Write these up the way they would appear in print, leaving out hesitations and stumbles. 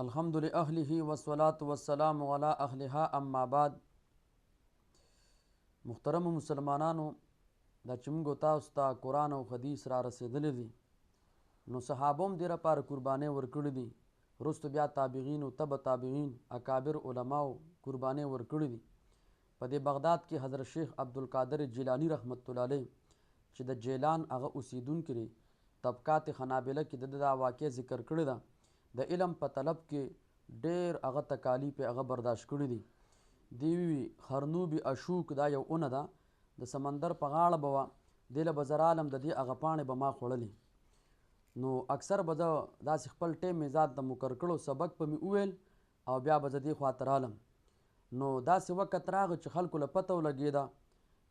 الحمد لأهله والصلاة والسلام على أهلها اما بعد. محترم مسلمانانو، دا چې موږ تاسو ته قرآن او حدیث را رسېدلی دي نو صحابه هم دې لپاره قربانۍ ورکړي دي، وروسته بیا تابعین او تبع تابعین اکابر علماو قربانۍ ورکړي دي. په دې بغداد کې حضرت شیخ عبدالقادر جیلانی رحمت الله علیه چې د جیلان هغه اوسیدونکي دي، طبقات حنابله کې د دا واقع ذکر کړی ده. د علم په طلب کې ډېر هغه تکالیف هغه برداشت کړي دي. دیوی خرنوبي اشوک دا یو اونه ده، د سمندر په غاړه به وه، دې له به زه رالم د دې هغه پاڼې به ما خوړلې. نو اکثر به زه داسې خپل ټیم مې ذات د مقرر کړو، سبق به مې وویل او بیا به زه دې خواته رالم. نو داسې وخت راغی چې خلکو له پته ولګېده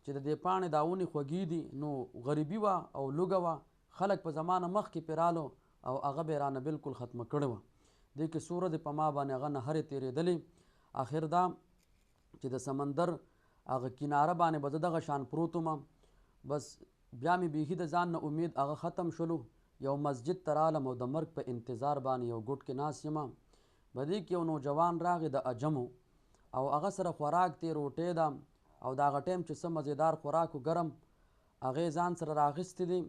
چې د دې پاڼې دا ونې خوږې دي. نو غریبي وه او لوږه وه، خلک په زمانه مخکې پرې رالو او هغه به یې رانه بلکل ختمه کړې وه. دې کې څو ورځې په ما باندې هغه نهرې تېرېدلې. آخر دا چې د سمندر هغه کناره باندې به زه دغه شان پروت وم، بس بیا مې بیخي د ځان نه امید هغه ختم شلو. یو مسجد ته رالم او د مرګ په انتظار باندې یو ګوټ کې ناست یم. په دې کې یو نوجوان راغی د عجمو او هغه سره خوراک دی، روټۍ ده او د هغه ټایم چې څه مزېدار خوراک و ګرم هغې ځان سره راغیستې دي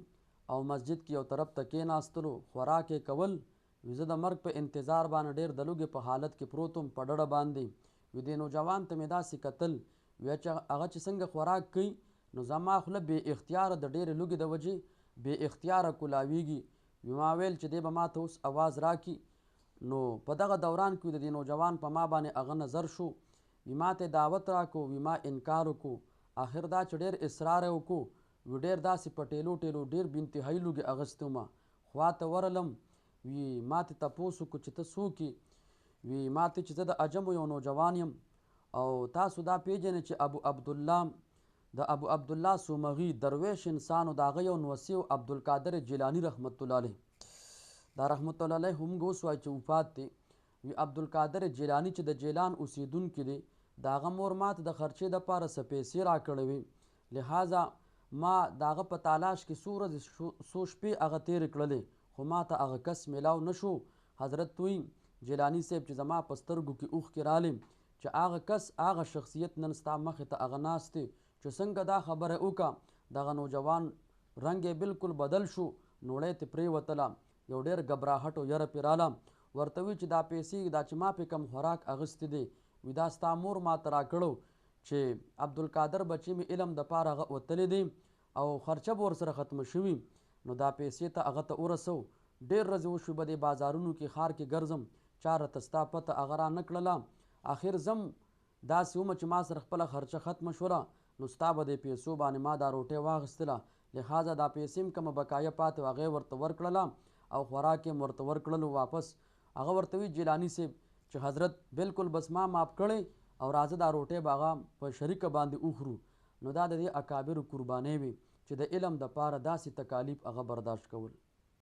او مسجد کې یو طرف ته کېناستلو، خوراک یې کول. وي زه د مرګ په انتظار باندې ډېر د لوږې په حالت کې پروت وم په ډډه باندې. وي دې نوجوان ته مې داسې کتل، ویل چې هغه چې څنګه خوراک کوي نو زما خوله بې اختیاره د ډېرې لوږې د وجې بې اختیاره کولاویږي. وي ما ویل چې دی به ما ته اوس اواز راکړي. نو په دغه دوران کې د دې نوجوان په ما باندې هغه نظر شو، وي ما ته دعوت راکړو، وي ما انکار وکړو. آخر دا چې ډېر اصرار یې وکړو، وي ډېر داسې په ټیلو ټیلو ډېر بې انتهایي لوږې اخیستې ومه. خوا ته ورغلم، وي ما ته تپوس وکړو چې ته څوک یې؟ وي ما ته چې زه د عجمو یو نوجوان یم او تاسو دا پیژنئ چې ابو عبدالله سومغي درویش انسانو د هغه یو نوسي و عبدالقادر جیلانی رحمت الله علیه. دا رحمت الله علیه هم اوس وایي چې وفات دی. وي عبدالقادر جیلانی چې د جیلان اوسیدونکي دی، د هغه مور ما ته د خرچې دپاره څه پیسې راکړې وې، لہذا ما د هغه په تالاش کې څو ورځې څو شپې هغه تېرې کړلې، خو ما ته هغه کس میلاو نه شو. حضرت وی جیلانی صاحب چې زما په سترګو کې اوښکې رالې چې هغه کس هغه شخصیت نن ستا مخې ته هغه ناست دی چې څنګه دا خبره وکړه. دغه نوجوان رنګ یې بلکل بدل شو، نوړی ترې پرېوتله، یو ډېر ګبراهټ او یره پرې راله. ورته وي چې دا پیسې دا چې ما پې کوم خوراک اخیستی دی، وي دا ستا مور ما ته راکړو چې عبدالقادر بچی مې علم دپاره هغه وتلی دی او خرچه به ورسره ختمه شوي، نو دا پیسې ته هغه ته ورسو. ډېر ورځې وشوې به دې بازارونو کې ښار کې ګرځم، چا راته ستا پته هغه را نه کړله. آخر زم داسې ومه چې ما سره خپله خرچه ختمه شوله، نو ستا به دې پیسو باندې ما دا روټۍ واخیستله، لہذا دا پیسې هم کومه بقایه پاتې وه هغه یې ورته ورکړله او خوراک یې ورته ورکړلو واپس. هغه ورته وي جیلانی صاحب چې حضرت بلکل بس ما معاف کړی او راځه دا روټۍ به هغه په شریکه باندې وخورو. نو دا د دې اکابرو قربانۍ وي چې د علم دپاره داسې تکالیف هغه برداشت کول.